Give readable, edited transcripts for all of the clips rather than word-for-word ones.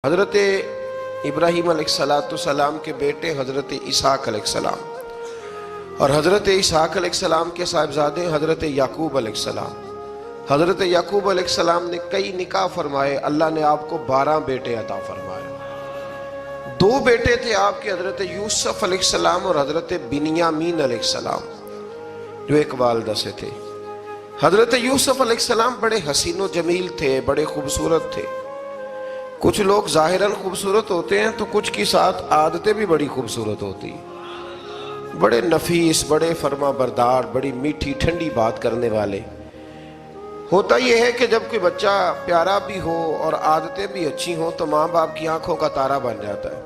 حضرت ابراہیم علیہ السلام کے بیٹے حضرت اسحاق علیہ السلام، اور حضرت اسحاق علیہ السلام کے صاحبزادے حضرت یعقوب علیہ السلام۔ حضرت یعقوب علیہ السلام نے کئی نکاح فرمائے، اللہ نے آپ کو 12 بیٹے عطا فرمائے۔ 2 بیٹے تھے آپ کے، حضرت یوسف علیہ السلام اور حضرت بنیامین علیہ السلام، جو ایک والدہ سے تھے۔ حضرت یوسف علیہ السلام بڑے حسین و جمیل تھے، بڑے خوبصورت تھے۔ کچھ لوگ ظاہراً خوبصورت ہوتے ہیں تو کچھ کی ساتھ عادتیں بھی بڑی خوبصورت ہوتی ہیں، بڑے نفیس، بڑے فرما بردار، بڑی میٹھی ٹھنڈی بات کرنے والے۔ ہوتا یہ ہے کہ جب کوئی بچہ پیارا بھی ہو اور عادتیں بھی اچھی ہوں تو ماں باپ کی آنکھوں کا تارا بن جاتا ہے،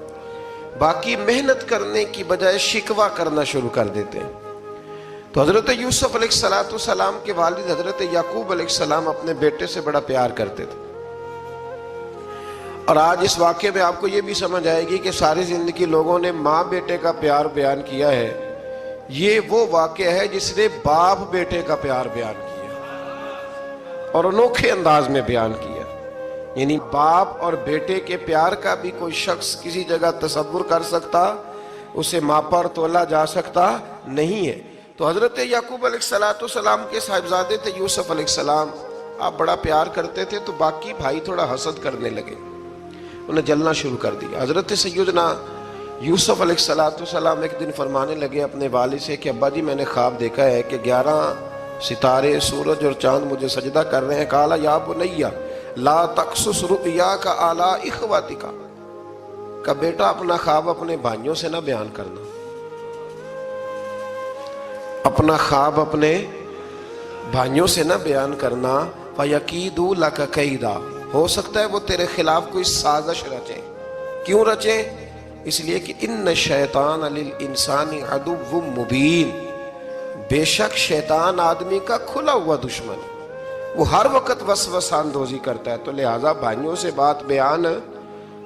باقی محنت کرنے کی بجائے شکوہ کرنا شروع کر دیتے ہیں۔ تو حضرت یوسف علیہ السلام کے والد حضرت یعقوب علیہ السلام اپنے بیٹے سے بڑا پیار کرتے تھے۔ اور آج اس واقعے میں آپ کو یہ بھی سمجھ آئے گی کہ ساری زندگی لوگوں نے ماں بیٹے کا پیار بیان کیا ہے، یہ وہ واقعہ ہے جس نے باپ بیٹے کا پیار بیان کیا اور انوکھے انداز میں بیان کیا۔ یعنی باپ اور بیٹے کے پیار کا بھی کوئی شخص کسی جگہ تصور کر سکتا، اسے ماپا اور تولا جا سکتا نہیں ہے۔ تو حضرت یعقوب علیہ السلام کے صاحبزادے تھے یوسف علیہ السلام، آپ بڑا پیار کرتے تھے تو باقی بھائی تھوڑا حسد کرنے لگے، انہیں جلنا شروع کر دیا۔ حضرت سیدنا یوسف علیہ السلام ایک دن فرمانے لگے اپنے والد سے کہ ابا جی میں نے خواب دیکھا ہے کہ 11 ستارے، سورج اور چاند مجھے سجدہ کر رہے ہیں۔ قال یا بنی لا تقصص رؤیاک علی اخواتک، کہ بیٹا اپنا خواب اپنے بھائیوں سے نہ بیان کرنا، اپنا خواب اپنے بھائیوں سے نہ بیان کرنا۔ فَيَكِيدُوا لَكَ كَيْدًا، ہو سکتا ہے وہ تیرے خلاف کوئی سازش رچیں۔ کیوں رچیں؟ اس لیے کہ ان الشیطان للانسان عدو مبین، بے شک شیطان آدمی کا کھلا ہوا دشمن، وہ ہر وقت وسوسہ اندوزی کرتا ہے۔ تو لہٰذا بھائیوں سے بات بیان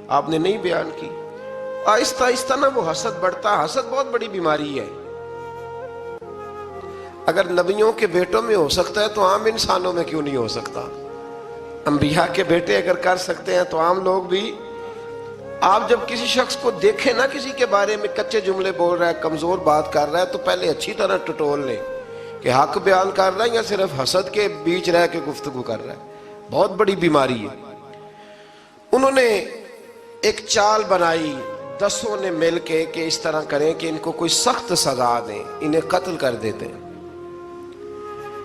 آپ نے نہیں بیان کی۔ آہستہ آہستہ نا وہ حسد بڑھتا، حسد بہت بڑی بیماری ہے۔ اگر نبیوں کے بیٹوں میں ہو سکتا ہے تو عام انسانوں میں کیوں نہیں ہو سکتا؟ انبیاء کے بیٹے اگر کر سکتے ہیں تو عام لوگ بھی۔ آپ جب کسی شخص کو دیکھیں نا کسی کے بارے میں کچے جملے بول رہا ہے، کمزور بات کر رہا ہے، تو پہلے اچھی طرح ٹٹول لیں کہ حق بیان کر رہا ہے یا صرف حسد کے بیچ رہ کے گفتگو کر رہا ہے۔ بہت بڑی بیماری ہے۔ انہوں نے ایک چال بنائی 10 نے مل کے کہ اس طرح کریں کہ ان کو کوئی سخت سزا دیں، انہیں قتل کر دیتے ہیں۔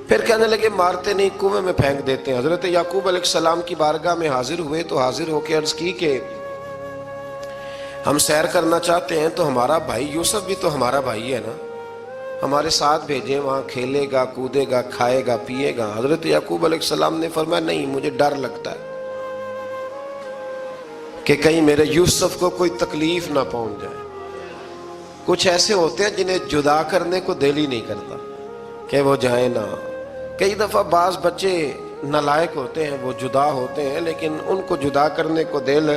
پھر کہنے لگے مارتے نہیں، کنویں میں پھینک دیتے ہیں۔ حضرت یعقوب علیہ السلام کی بارگاہ میں حاضر ہوئے تو حاضر ہو کے عرض کی کہ ہم سیر کرنا چاہتے ہیں تو ہمارا بھائی یوسف بھی تو ہمارا بھائی ہے نا، ہمارے ساتھ بھیجیں، وہاں کھیلے گا، کودے گا، کھائے گا، پیے گا۔ حضرت یعقوب علیہ السلام نے فرمایا نہیں، مجھے ڈر لگتا ہے کہ کہیں میرے یوسف کو کوئی تکلیف نہ پہنچ جائے۔ کچھ ایسے ہوتے ہیں جنہیں جدا کرنے کو دل ہی نہیں کرتا کہ وہ جائیں نہ۔ کئی دفعہ بعض بچے نالائق ہوتے ہیں، وہ جدا ہوتے ہیں لیکن ان کو جدا کرنے کو دل،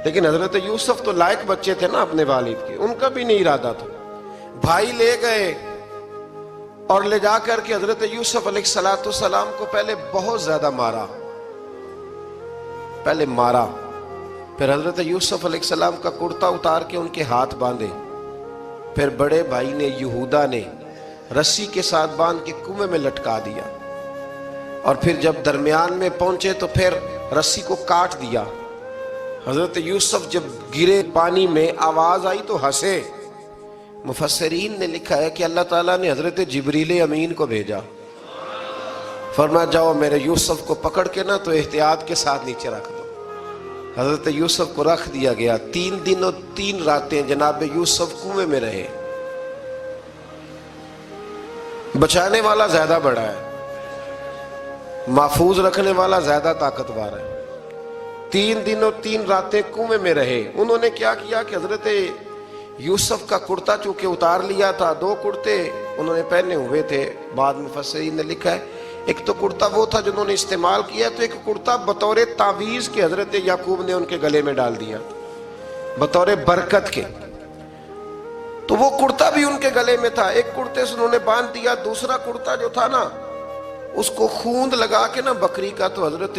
لیکن حضرت یوسف تو لائق بچے تھے نا اپنے والد کے، ان کا بھی نہیں ارادہ تھا۔ بھائی لے گئے اور لے جا کر کے حضرت یوسف علیہ السلام کو پہلے بہت زیادہ مارا، پھر حضرت یوسف علیہ السلام کا کرتا اتار کے ان کے ہاتھ باندھے، پھر بڑے بھائی نے یہودا نے رسی کے ساتھ باندھ کے کنویں میں لٹکا دیا، اور پھر جب درمیان میں پہنچے تو پھر رسی کو کاٹ دیا۔ حضرت یوسف جب گرے پانی میں آواز آئی تو ہنسے۔ مفسرین نے لکھا ہے کہ اللہ تعالیٰ نے حضرت جبریل امین کو بھیجا، فرمایا جاؤ میرے یوسف کو پکڑ کے نا تو احتیاط کے ساتھ نیچے رکھ دو۔ حضرت یوسف کو رکھ دیا گیا۔ 3 دن اور 3 راتیں جناب یوسف کنویں میں رہے۔ بچانے والا زیادہ بڑا ہے، محفوظ رکھنے والا زیادہ طاقتور ہے۔ 3 دن اور 3 راتیں کنویں میں رہے۔ انہوں نے کیا کیا کہ حضرت یوسف کا کرتا چونکہ اتار لیا تھا، 2 کرتے انہوں نے پہنے ہوئے تھے، بعد مفسرین نے لکھا ہے ایک تو کرتا وہ تھا جنہوں نے استعمال کیا، تو ایک کرتا بطور تعویذ کے حضرت یعقوب نے ان کے گلے میں ڈال دیا بطور برکت کے، تو وہ کرتا بھی ان کے گلے میں تھا۔ ایک کرتے سے انہوں نے باندھ دیا، دوسرا کرتا جو تھا نا اس کو خوند لگا کے نا بکری کا، تو حضرت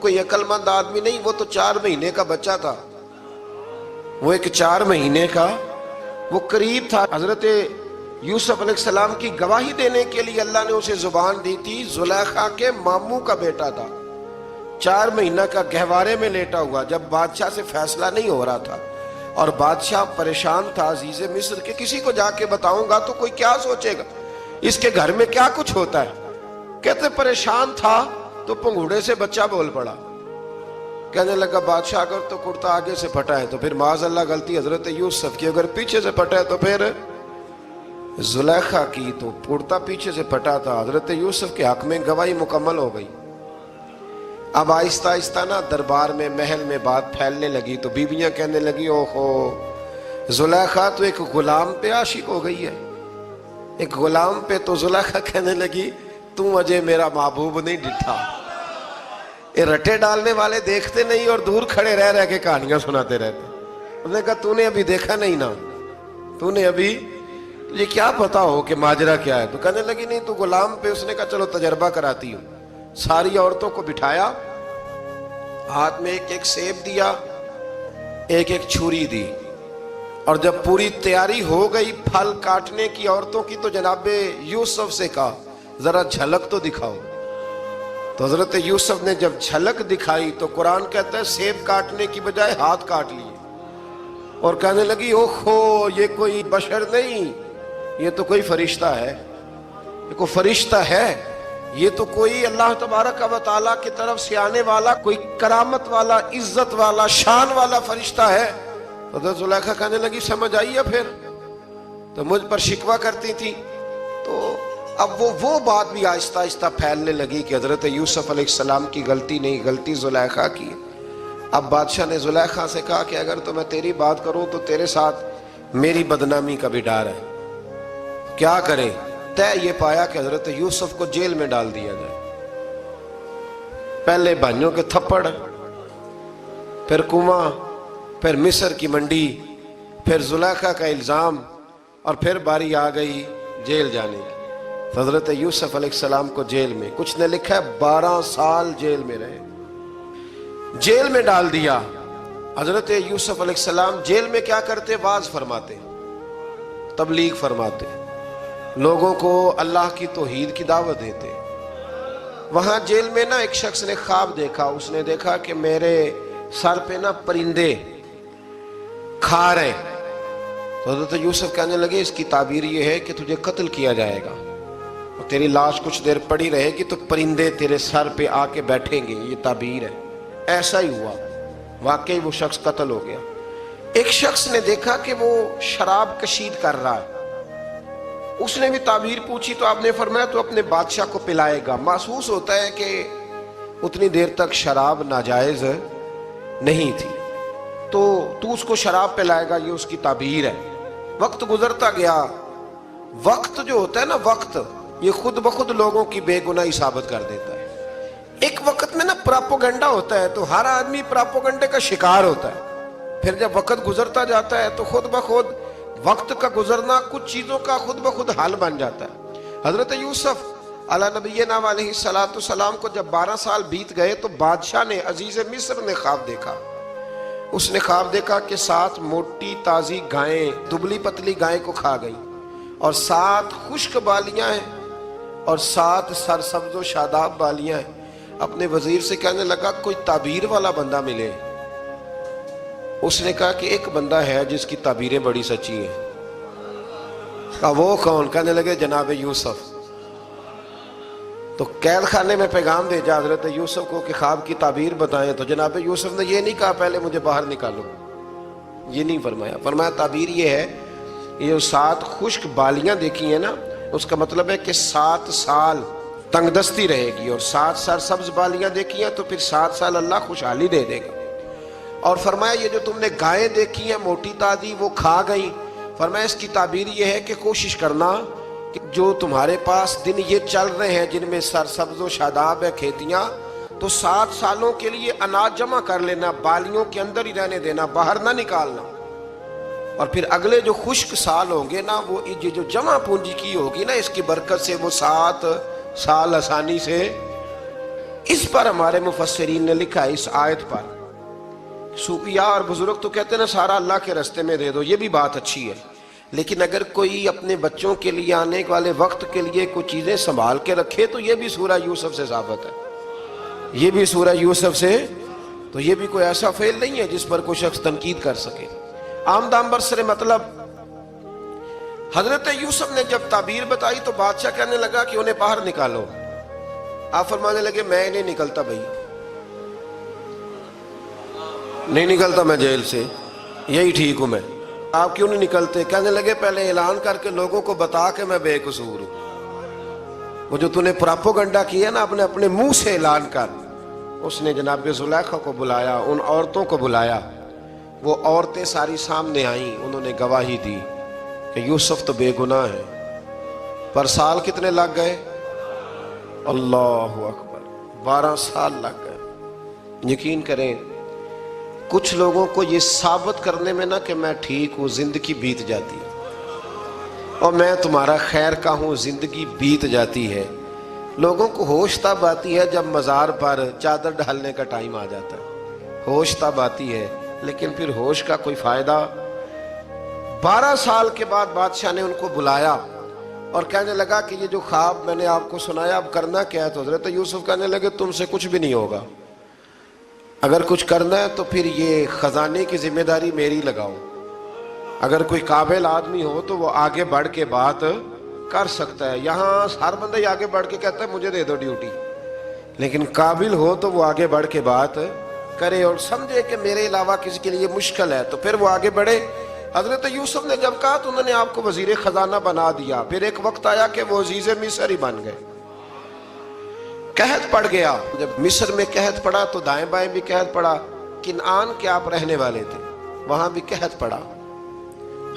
کوئی عقل مند آدمی نہیں، وہ تو 4 مہینے کا بچہ تھا، وہ ایک 4 مہینے کا وہ قریب تھا۔ حضرت یوسف علیہ السلام کی گواہی دینے کے لیے اللہ نے اسے زبان دی تھی، زلیخا کے ماموں کا بیٹا تھا، 4 مہینہ کا گہوارے میں لیٹا ہوا، جب بادشاہ سے فیصلہ نہیں ہو رہا تھا اور بادشاہ پریشان تھا عزیز مصر کے کسی کو جا کے بتاؤں گا تو کوئی کیا سوچے گا، اس کے گھر میں کیا کچھ ہوتا ہے۔ کہتے پریشان تھا تو پنگوڑے سے بچہ بول پڑا، کہنے لگا بادشاہ اگر تو کرتا آگے سے پھٹا ہے تو پھر معاذ اللہ غلطی حضرت یوسف کی، اگر پیچھے سے پھٹا ہے تو پھر زلیخا کی، تو کرتا پیچھے سے پھٹا تھا۔ حضرت یوسف کے حق میں گواہی مکمل ہو گئی۔ اب آہستہ آہستہ نا دربار میں محل میں بات پھیلنے لگی، تو بیویاں کہنے لگی اوہو زلیخا تو ایک غلام پہ عاشق ہو گئی ہے، ایک غلام پہ۔ تو زلیخا کہنے لگی تم اجے میرا محبوب نہیں ڈٹھا۔ یہ رٹے ڈالنے والے دیکھتے نہیں اور دور کھڑے رہ رہ کے کہانیاں سناتے رہتے۔ انہوں نے کہا تو نے ابھی دیکھا نہیں نا، تو نے ابھی یہ کیا پتا ہو کہ ماجرا کیا ہے؟ تو کہنے لگی نہیں تو غلام پہ۔ اس نے کہا چلو تجربہ کراتی ہوں۔ ساری عورتوں کو بٹھایا، ہاتھ میں ایک ایک سیب دیا، ایک ایک چھری دی، اور جب پوری تیاری ہو گئی پھل کاٹنے کی عورتوں کی تو جناب یوسف سے کہا ذرا جھلک تو دکھاؤ۔ تو حضرت یوسف نے جب جھلک دکھائی تو قرآن کہتا ہے سیب کاٹنے کی بجائے ہاتھ کاٹ لیے، اور کہنے لگی اوہو یہ کوئی بشر نہیں، یہ تو کوئی فرشتہ ہے، یہ کوئی فرشتہ ہے، یہ تو کوئی اللہ تبارک و تعالیٰ کی طرف سے آنے والا کوئی کرامت والا عزت والا شان والا فرشتہ ہے۔ حضرت زلیخا کہنے لگی سمجھ آئی ہے پھر تو مجھ پر شکوہ کرتی تھی۔ تو اب وہ بات بھی آہستہ آہستہ پھیلنے لگی کہ حضرت یوسف علیہ السلام کی غلطی نہیں، غلطی زلیخا کی۔ اب بادشاہ نے زلیخا سے کہا کہ اگر تو میں تیری بات کروں تو تیرے ساتھ میری بدنامی کا بھی ڈر ہے، کیا کریں؟ طے یہ پایا کہ حضرت یوسف کو جیل میں ڈال دیا جائے۔ پہلے بھائیوں کے تھپڑ، پھر کنواں، پھر مصر کی منڈی، پھر زلیخا کا الزام، اور پھر باری آ گئی جیل جانے کی۔ حضرت یوسف علیہ السلام کو جیل میں، کچھ نے لکھا ہے 12 سال جیل میں رہے، جیل میں ڈال دیا۔ حضرت یوسف علیہ السلام جیل میں کیا کرتے؟ واعظ فرماتے، تبلیغ فرماتے، لوگوں کو اللہ کی توحید کی دعوت دیتے۔ وہاں جیل میں نا ایک شخص نے خواب دیکھا، اس نے دیکھا کہ میرے سر پہ نا پرندے کھا رہے۔ تو حضرت یوسف کہنے لگے اس کی تعبیر یہ ہے کہ تجھے قتل کیا جائے گا اور تیری لاش کچھ دیر پڑی رہے گی تو پرندے تیرے سر پہ آ کے بیٹھیں گے، یہ تعبیر ہے۔ ایسا ہی ہوا، واقعی وہ شخص قتل ہو گیا۔ ایک شخص نے دیکھا کہ وہ شراب کشید کر رہا ہے، اس نے بھی تعبیر پوچھی تو آپ نے فرمایا تو اپنے بادشاہ کو پلائے گا۔ محسوس ہوتا ہے کہ اتنی دیر تک شراب ناجائز نہیں تھی، تو اس کو شراب پلائے گا، یہ اس کی تعبیر ہے۔ وقت گزرتا گیا، وقت جو ہوتا ہے نا، وقت یہ خود بخود لوگوں کی بے گناہی ثابت کر دیتا ہے۔ ایک وقت میں نا پراپوگنڈا ہوتا ہے تو ہر آدمی پراپوگنڈے کا شکار ہوتا ہے، پھر جب وقت گزرتا جاتا ہے تو خود بخود وقت کا گزرنا کچھ چیزوں کا خود بخود حل بن جاتا ہے۔ حضرت یوسف علی نبینا علیہ السلام کو جب 12 سال بیت گئے تو بادشاہ نے، عزیز مصر نے خواب دیکھا۔ اس نے خواب دیکھا کہ 7 موٹی تازی گائیں دبلی پتلی گائیں کو کھا گئی، اور 7 خشک بالیاں ہیں اور 7 سرسبز و شاداب بالیاں ہیں۔ اپنے وزیر سے کہنے لگا کوئی تعبیر والا بندہ ملے۔ اس نے کہا کہ ایک بندہ ہے جس کی تعبیریں بڑی سچی ہیں۔ کہا وہ کون؟ کہنے لگے جناب یوسف۔ تو قید خانے میں پیغام بھیجا حضرت یوسف کو کہ خواب کی تعبیر بتائیں، تو جناب یوسف نے یہ نہیں کہا پہلے مجھے باہر نکالو، یہ نہیں فرمایا۔ فرمایا تعبیر یہ ہے، یہ 7 خشک بالیاں دیکھی ہیں نا، اس کا مطلب ہے کہ 7 سال تنگ دستی رہے گی، اور 7 سرسبز بالیاں دیکھی ہیں تو پھر 7 سال اللہ خوشحالی دے دے گا۔ اور فرمایا یہ جو تم نے گائیں دیکھی ہیں موٹی تازی وہ کھا گئی، فرمایا اس کی تعبیر یہ ہے کہ کوشش کرنا کہ جو تمہارے پاس دن یہ چل رہے ہیں جن میں سرسبز و شاداب ہے کھیتیاں، تو 7 سالوں کے لیے اناج جمع کر لینا، بالیوں کے اندر ہی رہنے دینا، باہر نہ نکالنا۔ اور پھر اگلے جو خشک سال ہوں گے نا، وہ یہ جو جمع پونجی کی ہوگی نا، اس کی برکت سے وہ 7 سال آسانی سے. اس پر ہمارے مفسرین نے لکھا ہے، اس آیت پر. صوفیاء اور بزرگ تو کہتے ہیں نا سارا اللہ کے راستے میں دے دو، یہ بھی بات اچھی ہے، لیکن اگر کوئی اپنے بچوں کے لیے آنے والے وقت کے لیے کوئی چیزیں سنبھال کے رکھے تو یہ بھی سورہ یوسف سے ثابت ہے. یہ بھی سورہ یوسف سے، تو یہ بھی کوئی ایسا فعل نہیں ہے جس پر کوئی شخص تنقید کر سکے. آمدام برسر مطلب حضرت یوسف نے جب تعبیر بتائی تو بادشاہ کہنے لگا کہ انہیں باہر نکالو. آپ فرمانے لگے میں نہیں نکلتا بھائی، نہیں نکلتا میں جیل سے، یہی ٹھیک ہوں میں. آپ کیوں نہیں نکلتے؟ کہنے لگے پہلے اعلان کر کے لوگوں کو بتا کہ میں بے قصور ہوں. وہ جو نے پراپوگنڈا کیا نا اپنے منہ سے اعلان کر. اس نے جناب زلیخا کو بلایا، ان عورتوں کو بلایا، وہ عورتیں ساری سامنے آئیں، انہوں نے گواہی دی کہ یوسف تو بے گناہ ہے. پر سال کتنے لگ گئے؟ اللہ اکبر، 12 سال لگ گئے. یقین کریں کچھ لوگوں کو یہ ثابت کرنے میں نا کہ میں ٹھیک ہوں زندگی بیت جاتی ہے، اور میں تمہارا خیر کا ہوں زندگی بیت جاتی ہے. لوگوں کو ہوش تب آتی ہے جب مزار پر چادر ڈالنے کا ٹائم آ جاتا ہے، ہوش تب آتی ہے، لیکن پھر ہوش کا کوئی فائدہ. 12 سال کے بعد بادشاہ نے ان کو بلایا اور کہنے لگا کہ یہ جو خواب میں نے آپ کو سنایا اب کرنا کیا ہے؟ تو حضرت یوسف کہنے لگے تم سے کچھ بھی نہیں ہوگا، اگر کچھ کرنا ہے تو پھر یہ خزانے کی ذمہ داری میری لگاؤ. اگر کوئی قابل آدمی ہو تو وہ آگے بڑھ کے بات کر سکتا ہے. یہاں ہر بندہ ہی آگے بڑھ کے کہتا ہے مجھے دے دو ڈیوٹی، لیکن قابل ہو تو وہ آگے بڑھ کے بات کرے اور سمجھے کہ میرے علاوہ کسی کے لیے مشکل ہے تو پھر وہ آگے بڑھے. حضرت یوسف نے جب کہا تو انہوں نے آپ کو وزیر خزانہ بنا دیا. پھر ایک وقت آیا کہ وہ عزیز مصر ہی بن گئے. قحط پڑ گیا، جب مصر میں قحط پڑا تو دائیں بائیں بھی قحط پڑا. کنعان کے آپ رہنے والے تھے، وہاں بھی قحط پڑا.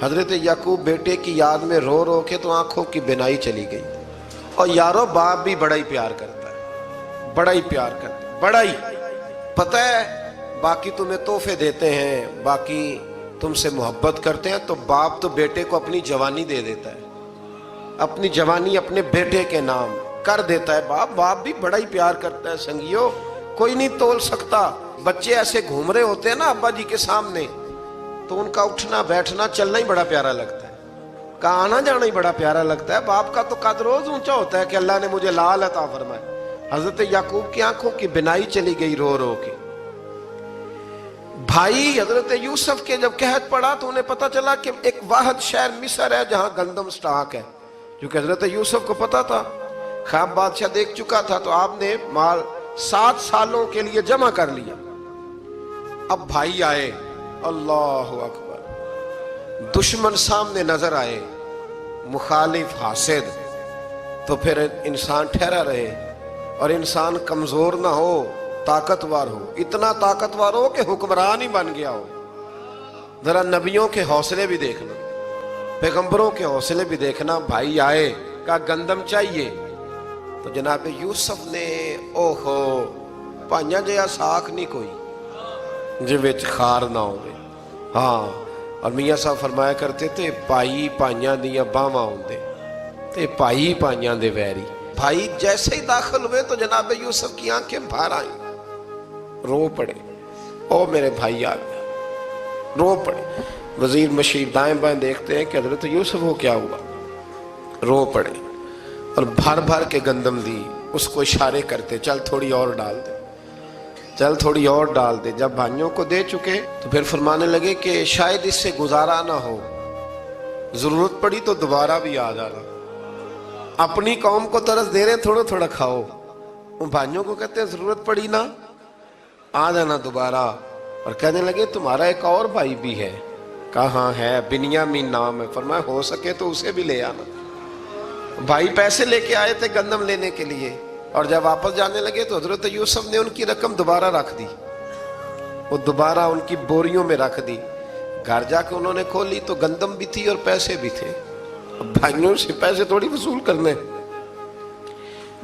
حضرت یعقوب بیٹے کی یاد میں رو رو کے تو آنکھوں کی بینائی چلی گئی. اور یارو باپ بھی بڑا ہی پیار کرتا ہے، بڑا ہی پیار کرتا ہے، بڑا ہی. پتہ ہے باقی تمہیں تحفے دیتے ہیں، باقی تم سے محبت کرتے ہیں، تو باپ تو بیٹے کو اپنی جوانی دے دیتا ہے، اپنی جوانی اپنے بیٹے کے نام کر دیتا ہے. باپ بھی بڑا ہی پیار کرتا ہے. سنگیو کوئی نہیں تول سکتا. بچے ایسے گھوم رہے ہوتے ہیں نا ابا جی کے سامنے تو ان کا اٹھنا بیٹھنا چلنا ہی بڑا پیارا لگتا ہے، کا آنا جانا ہی بڑا پیارا لگتا ہے. باپ کا تو قد روز اونچا ہوتا ہے کہ اللہ نے مجھے لال عطا فرمائے. حضرت یعقوب کی آنکھوں کی بینائی چلی گئی رو رو کے. بھائی حضرت یوسف کے جب قحط پڑا تو انہیں پتا چلا کہ ایک واحد شہر مصر ہے جہاں گندم سٹاک ہے، کیونکہ حضرت یوسف کو پتا تھا، خواب بادشاہ دیکھ چکا تھا. تو آپ نے مال 7 سالوں کے لیے جمع کر لیا. اب بھائی آئے، اللہ اکبر، دشمن سامنے نظر آئے، مخالف حاسد، تو پھر انسان ٹھہرا رہے اور انسان کمزور نہ ہو، طاقتور ہو. اتنا طاقتور ہو کہ حکمران ہی بن گیا ہو. ذرا نبیوں کے حوصلے بھی دیکھنا، پیغمبروں کے حوصلے بھی دیکھنا. بھائی آئے، کہا گندم چاہیے. تو جناب یوسف نے اوہو پائیاں جیا ساکھ نہیں کوئی جی وچ خار نہ ہوئے. ہاں، اور میاں صاحب فرمایا کرتے تھے پائی پائیاں دیاں باواں ہوندے تے پائی پائیاں دے ویری. بھائی جیسے ہی داخل ہوئے تو جناب یوسف کی آنکھیں بھار آئیں، رو پڑے. او میرے بھائی آ گیا، رو پڑے. وزیر مشیر دائیں بائیں دیکھتے ہیں کہ حضرت یوسف کو کیا ہوا، رو پڑے اور بھر بھر کے گندم دی. اس کو اشارے کرتے چل تھوڑی اور ڈال دے، چل تھوڑی اور ڈال دے. جب بھائیوں کو دے چکے تو پھر فرمانے لگے کہ شاید اس سے گزارا نہ ہو، ضرورت پڑی تو دوبارہ بھی آ جانا. اپنی قوم کو ترس دے رہے تھوڑا تھوڑا کھاؤ، ان بھائیوں کو کہتے ہیں ضرورت پڑی نا آ جانا دوبارہ. اور کہنے لگے تمہارا ایک اور بھائی بھی ہے. کہاں ہے؟ بنیامین نام ہے. فرمایا ہو سکے تو اسے بھی لے آنا. بھائی پیسے لے کے آئے تھے گندم لینے کے لیے، اور جب واپس جانے لگے تو حضرت یوسف نے ان کی رقم دوبارہ رکھ دی، وہ دوبارہ ان کی بوریوں میں رکھ دی. گھر جا کے انہوں نے کھولی تو گندم بھی تھی اور پیسے بھی تھے. بھائیوں سے پیسے تھوڑی وصول کرنے.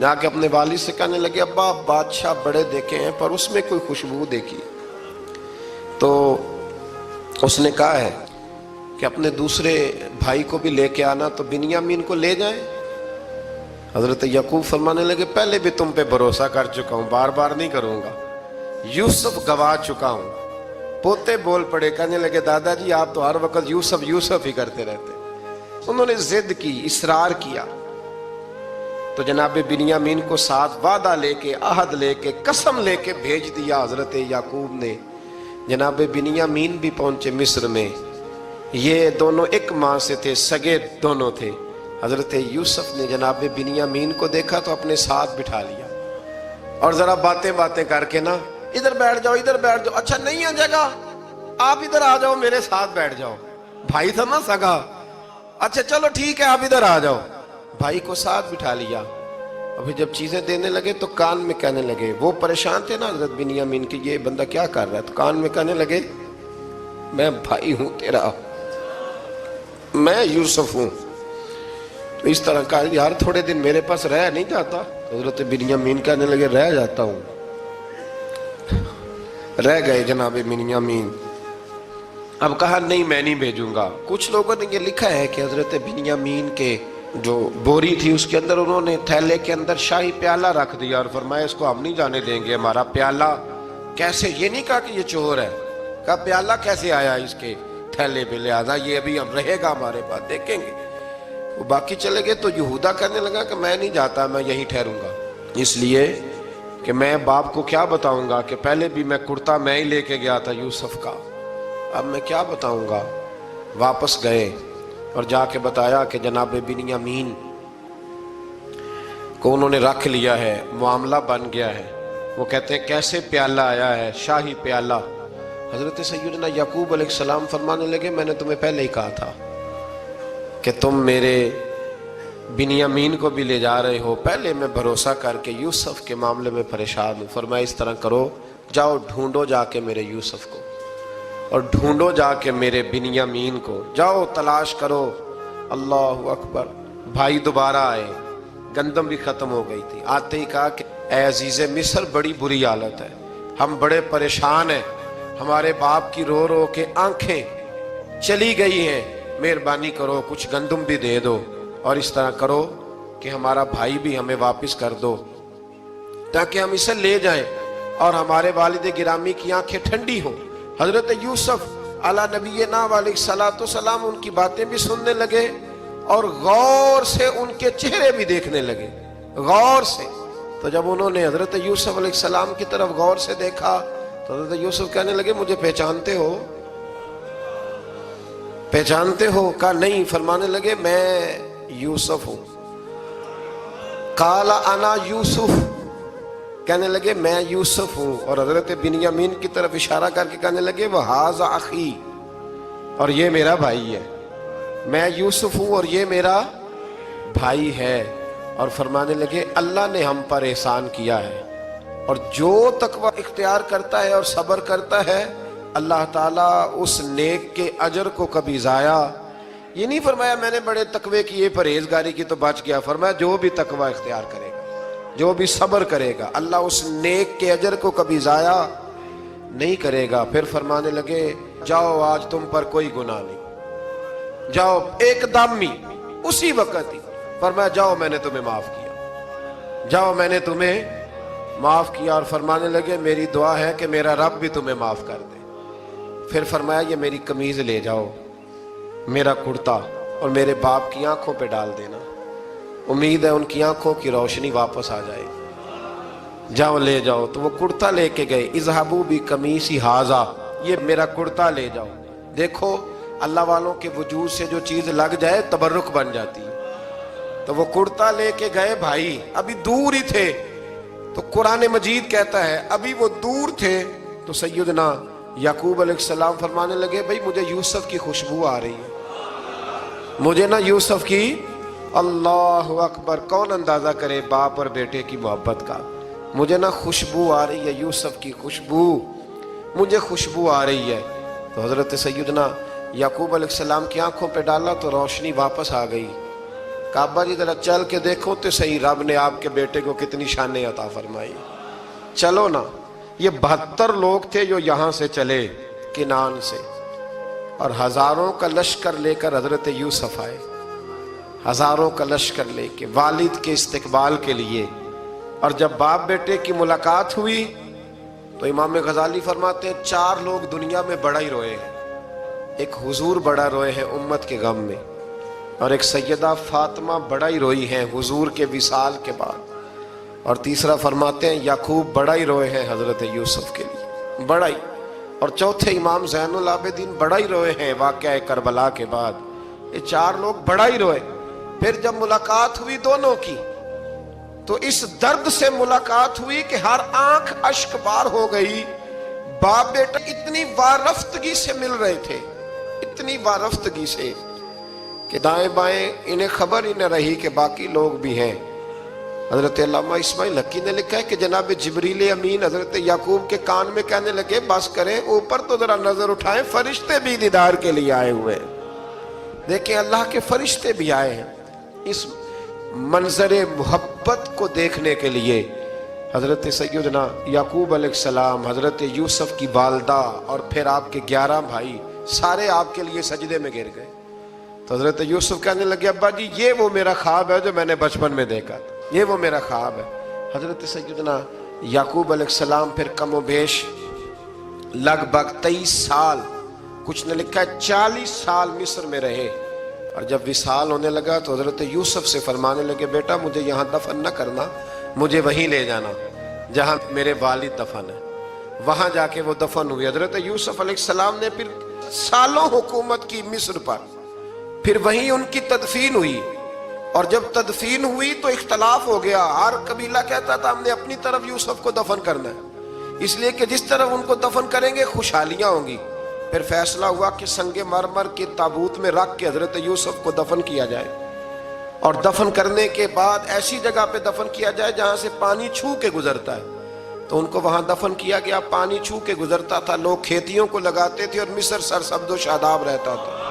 جا کے اپنے والد سے کہنے لگے ابا بادشاہ بڑے دیکھے ہیں پر اس میں کوئی خوشبو دیکھی. تو اس نے کہا ہے کہ اپنے دوسرے بھائی کو بھی لے کے آنا تو بنیامین کو لے جائیں. حضرت یعقوب فرمانے لگے پہلے بھی تم پہ بھروسہ کر چکا ہوں، بار بار نہیں کروں گا، یوسف گوا چکا ہوں. پوتے بول پڑے، کہنے لگے دادا جی آپ تو ہر وقت یوسف یوسف ہی کرتے رہتے. انہوں نے ضد کی، اصرار کیا، تو جناب بنیامین کو ساتھ وعدہ لے کے، عہد لے کے، قسم لے کے بھیج دیا حضرت یعقوب نے. جناب بنیامین بھی پہنچے مصر میں. یہ دونوں ایک ماں سے تھے، سگے دونوں تھے. حضرت یوسف نے جناب بنیامین کو دیکھا تو اپنے ساتھ بٹھا لیا اور ذرا باتیں کر کے نا، ادھر بیٹھ جاؤ، ادھر بیٹھ جاؤ، اچھا نہیں ہے جگہ، آپ ادھر آ جاؤ، میرے ساتھ بیٹھ جاؤ. بھائی تھا نا سگا، اچھا چلو ٹھیک ہے آپ ادھر آ جاؤ. بھائی کو ساتھ بٹھا لیا. ابھی جب چیزیں دینے لگے تو کان میں کہنے لگے، وہ پریشان تھے نا حضرت بنیامین کی، یہ بندہ کیا کر رہا ہے، تو کان میں کہنے لگے میں بھائی ہوں تیرا، میں یوسف ہوں. تو اس طرح کہا یار تھوڑے دن میرے پاس رہ نہیں جاتا. حضرت بنیامین کہنے لگے رہ جاتا ہوں. رہ گئے جناب بنیامین. اب کہا نہیں میں نہیں بھیجوں گا. کچھ لوگوں نے یہ لکھا ہے کہ حضرت بنیامین کے جو بوری تھی اس کے اندر انہوں نے تھیلے کے اندر شاہی پیالہ رکھ دیا اور فرمایا اس کو ہم نہیں جانے دیں گے، ہمارا پیالہ. کیسے؟ یہ نہیں کہا کہ یہ چور ہے، کہا پیالہ کیسے آیا اس کے تھیلے پہ، لہذا یہ ابھی ہم رہے گا ہمارے پاس، دیکھیں گے. وہ باقی چلے گئے تو یہودا کہنے لگا کہ میں نہیں جاتا، میں یہیں ٹھہروں گا، اس لیے کہ میں باپ کو کیا بتاؤں گا کہ پہلے بھی میں کرتا میں ہی لے کے گیا تھا یوسف کا، اب میں کیا بتاؤں گا. واپس گئے اور جا کے بتایا کہ جناب بنیامین کو انہوں نے رکھ لیا ہے، معاملہ بن گیا ہے. وہ کہتے ہیں کیسے پیالہ آیا ہے، شاہی پیالہ. حضرت سیدنا یعقوب علیہ السلام فرمانے لگے میں نے تمہیں پہلے ہی کہا تھا کہ تم میرے بنیامین کو بھی لے جا رہے ہو، پہلے میں بھروسہ کر کے یوسف کے معاملے میں پریشان ہوں. فرمایا اس طرح کرو، جاؤ ڈھونڈو جا کے میرے یوسف کو اور ڈھونڈو جا کے میرے بنیامین کو، جاؤ تلاش کرو. اللہ اکبر. بھائی دوبارہ آئے، گندم بھی ختم ہو گئی تھی. آتے ہی کہا کہ اے عزیز مصر بڑی بری حالت ہے، ہم بڑے پریشان ہیں، ہمارے باپ کی رو رو کے آنکھیں چلی گئی ہیں، مہربانی کرو کچھ گندم بھی دے دو اور اس طرح کرو کہ ہمارا بھائی بھی ہمیں واپس کر دو تاکہ ہم اسے لے جائیں اور ہمارے والد گرامی کی آنکھیں ٹھنڈی ہوں. حضرت یوسف علیٰ نبینا علیہ السلام ان کی باتیں بھی سننے لگے اور غور سے ان کے چہرے بھی دیکھنے لگے، غور سے. تو جب انہوں نے حضرت یوسف علیہ السلام کی طرف غور سے دیکھا تو حضرت یوسف کہنے لگے مجھے پہچانتے ہو، پہچانتے ہو؟ کہا نہیں. فرمانے لگے میں یوسف ہوں. قال انا یوسف، کہنے لگے میں یوسف ہوں. اور حضرت بنیامین کی طرف اشارہ کر کے کہنے لگے وَهَذَا أَخِي، اور یہ میرا بھائی ہے. میں یوسف ہوں اور یہ میرا بھائی ہے. اور فرمانے لگے اللہ نے ہم پر احسان کیا ہے اور جو تقوی اختیار کرتا ہے اور صبر کرتا ہے اللہ تعالیٰ اس نیک کے اجر کو کبھی ضائع. یہ نہیں فرمایا میں نے بڑے تقوی کیے پرہیزگاری کی تو بچ گیا، فرمایا جو بھی تقوی اختیار کرے گا، جو بھی صبر کرے گا، اللہ اس نیک کے اجر کو کبھی ضائع نہیں کرے گا. پھر فرمانے لگے جاؤ آج تم پر کوئی گناہ نہیں، جاؤ. ایک دم ہی اسی وقت ہی فرمایا جاؤ میں نے تمہیں معاف کیا، جاؤ میں نے تمہیں معاف کیا. اور فرمانے لگے میری دعا ہے کہ میرا رب بھی تمہیں معاف کر دے. پھر فرمایا یہ میری قمیض لے جاؤ، میرا کرتا، اور میرے باپ کی آنکھوں پہ ڈال دینا، امید ہے ان کی آنکھوں کی روشنی واپس آ جائے. جاؤ لے جاؤ. تو وہ کرتا لے کے گئے. اذهبوا بقمیصی ھذا، یہ میرا کرتا لے جاؤ. دیکھو اللہ والوں کے وجود سے جو چیز لگ جائے تبرک بن جاتی ہے. تو وہ کرتا لے کے گئے. بھائی ابھی دور ہی تھے تو قرآن مجید کہتا ہے ابھی وہ دور تھے تو سیدنا یعقوب علیہ السلام فرمانے لگے بھئی مجھے یوسف کی خوشبو آ رہی ہے، مجھے نا یوسف کی. اللہ اکبر. کون اندازہ کرے باپ اور بیٹے کی محبت کا. مجھے نا خوشبو آ رہی ہے، یوسف کی خوشبو، مجھے خوشبو آ رہی ہے. تو حضرت سیدنا یعقوب علیہ السلام کی آنکھوں پہ ڈالا تو روشنی واپس آ گئی. کعبہ جی ذرا چل کے دیکھو تو صحیح رب نے آپ کے بیٹے کو کتنی شانیں عطا فرمائی. چلو نا. یہ 72 لوگ تھے جو یہاں سے چلے کنان سے. اور ہزاروں کا لشکر لے کر حضرت یوسف آئے، ہزاروں کا لشکر لے کے والد کے استقبال کے لیے۔ اور جب باپ بیٹے کی ملاقات ہوئی تو امام غزالی فرماتے ہیں 4 لوگ دنیا میں بڑا ہی روئے ہیں۔ ایک حضور بڑا روئے ہیں امت کے غم میں، اور ایک سیدہ فاطمہ بڑا ہی روئی ہیں حضور کے وصال کے بعد، اور تیسرا فرماتے ہیں یعقوب بڑا ہی روئے ہیں حضرت یوسف کے لیے، بڑا ہی، اور چوتھے امام زین العابدین بڑا ہی روئے ہیں واقعہ کربلا کے بعد۔ یہ 4 لوگ بڑا ہی روئے۔ پھر جب ملاقات ہوئی دونوں کی تو اس درد سے ملاقات ہوئی کہ ہر آنکھ اشک بار ہو گئی۔ باپ بیٹا اتنی وارفتگی سے مل رہے تھے، اتنی وارفتگی سے کہ دائیں بائیں انہیں خبر ہی نہ رہی کہ باقی لوگ بھی ہیں۔ حضرت علامہ اسماعیل حقی نے لکھا ہے کہ جناب جبریل امین حضرت یعقوب کے کان میں کہنے لگے بس کریں، اوپر تو ذرا نظر اٹھائیں، فرشتے بھی دیدار کے لیے آئے ہوئے ہیں۔ دیکھیں اللہ کے فرشتے بھی آئے ہیں اس منظر محبت کو دیکھنے کے لیے۔ حضرت سیدنا یعقوب علیہ السلام، حضرت یوسف کی والدہ، اور پھر آپ کے 11 بھائی سارے آپ کے لیے سجدے میں گر گئے۔ تو حضرت یوسف کہنے لگے ابا جی یہ وہ میرا خواب ہے جو میں نے بچپن میں دیکھا تھا، یہ وہ میرا خواب ہے۔ حضرت سیدنا یعقوب علیہ السلام پھر کم و بیش لگ بھگ 23 سال، کچھ نے لکھا ہے 40 سال مصر میں رہے، اور جب وصال ہونے لگا تو حضرت یوسف سے فرمانے لگے بیٹا مجھے یہاں دفن نہ کرنا، مجھے وہیں لے جانا جہاں میرے والد دفن ہے۔ وہاں جا کے وہ دفن ہوئی۔ حضرت یوسف علیہ السلام نے پھر سالوں حکومت کی مصر پر، پھر وہیں ان کی تدفین ہوئی، اور جب تدفین ہوئی تو اختلاف ہو گیا۔ ہر قبیلہ کہتا تھا ہم نے اپنی طرف یوسف کو دفن کرنا ہے، اس لیے کہ جس طرف ان کو دفن کریں گے خوشحالیاں ہوں گی۔ پھر فیصلہ ہوا کہ سنگ مرمر کے تابوت میں رکھ کے حضرت یوسف کو دفن کیا جائے، اور دفن کرنے کے بعد ایسی جگہ پہ دفن کیا جائے جہاں سے پانی چھو کے گزرتا ہے۔ تو ان کو وہاں دفن کیا گیا، پانی چھو کے گزرتا تھا، لوگ کھیتیوں کو لگاتے تھے اور مصر سرسبز و شاداب رہتا تھا۔